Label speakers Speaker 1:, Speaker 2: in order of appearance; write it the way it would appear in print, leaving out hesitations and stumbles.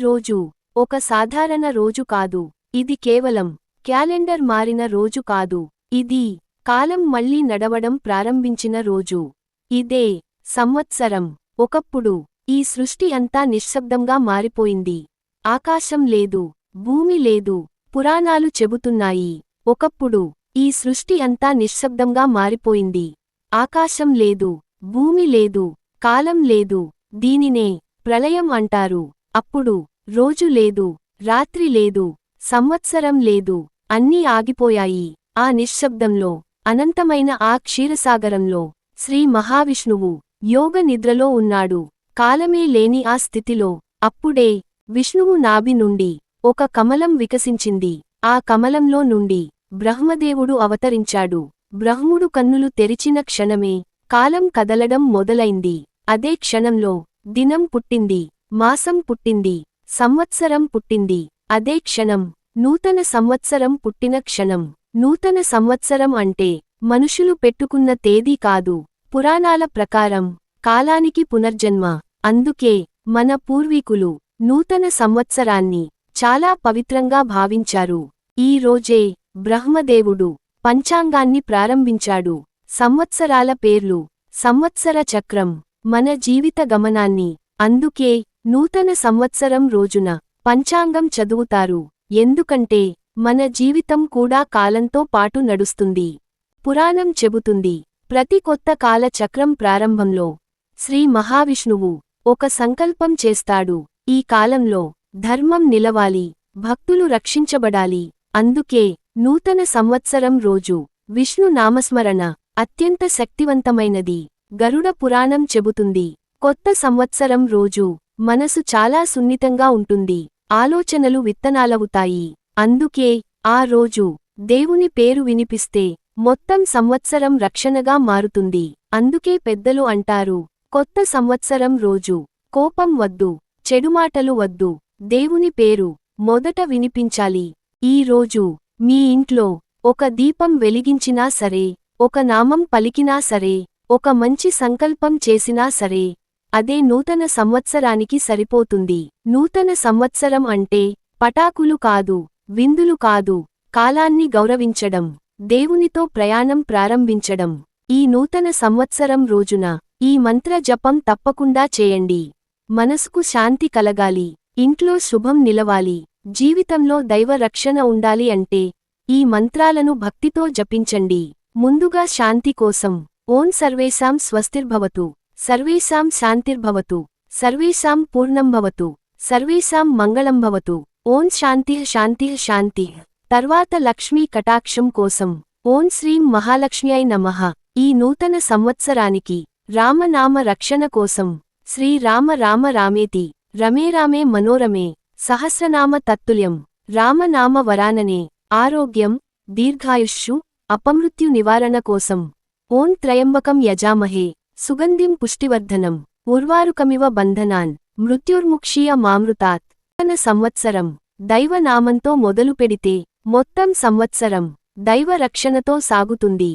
Speaker 1: రోజు ఒక సాధారణ రోజు కాదు. ఇది కేవలం క్యాలెండర్ మారిన రోజు కాదు. ఇది కాలం మళ్లీ నడవడం ప్రారంభించిన రోజు. ఇదే సంవత్సరం. ఒకప్పుడు ఈ సృష్టి అంతా నిశ్శబ్దంగా మారిపోయింది. ఆకాశం లేదు, భూమి లేదు. పురాణాలు చెబుతున్నాయి, ఒకప్పుడు ఈ సృష్టి అంతా నిశ్శబ్దంగా మారిపోయింది. ఆకాశం లేదు, భూమి లేదు, కాలం లేదు. దీనినే ప్రళయం అంటారు. అప్పుడు రోజు లేదు, రాత్రి లేదు, సంవత్సరం లేదు. అన్నీ ఆగిపోయాయి. ఆ నిశ్శబ్దంలో, అనంతమైన ఆ క్షీరసాగరంలో శ్రీ మహావిష్ణువు యోగ నిద్రలో ఉన్నాడు. కాలమే లేని ఆ స్థితిలో అప్పుడే విష్ణువు నాభి నుండి ఒక కమలం వికసించింది. ఆ కమలంలో నుండి బ్రహ్మదేవుడు అవతరించాడు. బ్రహ్ముడు కన్నులు తెరిచిన క్షణమే కాలం కదలడం మొదలైంది. అదే క్షణంలో దినం పుట్టింది, మాసం పుట్టింది, సంవత్సరం పుట్టింది. అదే క్షణం నూతన సంవత్సరం పుట్టిన క్షణం. నూతన సంవత్సరం అంటే మనుషులు పెట్టుకున్న తేదీ కాదు. పురాణాల ప్రకారం కాలానికి పునర్జన్మ. అందుకే మన పూర్వీకులు నూతన సంవత్సరాన్ని చాలా పవిత్రంగా భావించారు. ఈ రోజే బ్రహ్మదేవుడు పంచాంగాన్ని ప్రారంభించాడు. సంవత్సరాల పేర్లు, సంవత్సర చక్రం మన జీవిత గమనాన్ని. అందుకే నూతన సంవత్సరం రోజున పంచాంగం చదువుతారు. ఎందుకంటే మన జీవితం కూడా కాలంతో పాటు నడుస్తుంది. పురాణం చెబుతుంది, ప్రతి కొత్త కాల చక్రం ప్రారంభంలో శ్రీ మహావిష్ణువు ఒక సంకల్పం చేస్తాడు. ఈ కాలంలో ధర్మం నిలవాలి, భక్తులు రక్షించబడాలి. అందుకే నూతన సంవత్సరం రోజు విష్ణు నామస్మరణ అత్యంత శక్తివంతమైనది. గరుడ పురాణం చెబుతుంది, కొత్త సంవత్సరం రోజు మనసు చాలా సున్నితంగా ఉంటుంది. ఆలోచనలు విత్తనాలవుతాయి. అందుకే ఆ రోజు దేవుని పేరు వినిపిస్తే మొత్తం సంవత్సరం రక్షణగా మారుతుంది. అందుకే పెద్దలు అంటారు, కొత్త సంవత్సరం రోజు కోపం వద్దు, చెడుమాటలు వద్దు, దేవుని పేరు మొదట వినిపించాలి. ఈ రోజు మీ ఇంట్లో ఒక దీపం వెలిగించినా సరే, ఒక నామం పలికినా సరే, ఒక మంచి సంకల్పం చేసినా సరే, అదే నూతన సంవత్సరానికి సరిపోతుంది. నూతన సంవత్సరం అంటే పటాకులు కాదు, విందులు కాదు, కాలాన్ని గౌరవించడం, దేవునితో ప్రయాణం ప్రారంభించడం. ఈ నూతన సంవత్సరం రోజున ఈ మంత్ర జపం తప్పకుండా చేయండి. మనసుకు శాంతి కలగాలి, ఇంట్లో శుభం నిలవాలి, జీవితంలో దైవ రక్షణ ఉండాలి అంటే ఈ మంత్రాలను భక్తితో జపించండి. ముందుగా శాంతి కోసం ఓం సర్వేషాం స్వస్తిర్భవతు, సర్వేషాం శాంతిర్భవతు, సర్వేషాం పూర్ణంభవతు, సర్వేషాం మంగళంభవతు. ఓం శాంతిః శాంతిః శాంతిః. తర్వాత లక్ష్మీ కటాక్షం కోసం ఓం శ్రీం మహాలక్ష్మ్యై నమః. ఈ నూతన సంవత్సరానికి రామనామ రక్షణ కోసం శ్రీరామ రామ రామేతి రమే రామే మనోరమే సహస్రనామ తత్తుల్యం రామనామ వరాననే. ఆరోగ్యం, దీర్ఘాయుష్షు, అపమృత్యు నివారణ కోసం ఓం త్రయంబకం యజామహే సుగంధిం పుష్టివర్ధనం ఉర్వారుకమివ బంధనాన్ మృత్యుర్ముక్షీయ మామృతాత్. నూతన సంవత్సరం దైవనామంతో మొదలుపెడితే మొత్తం సంవత్సరం దైవ రక్షణతో సాగుతుంది.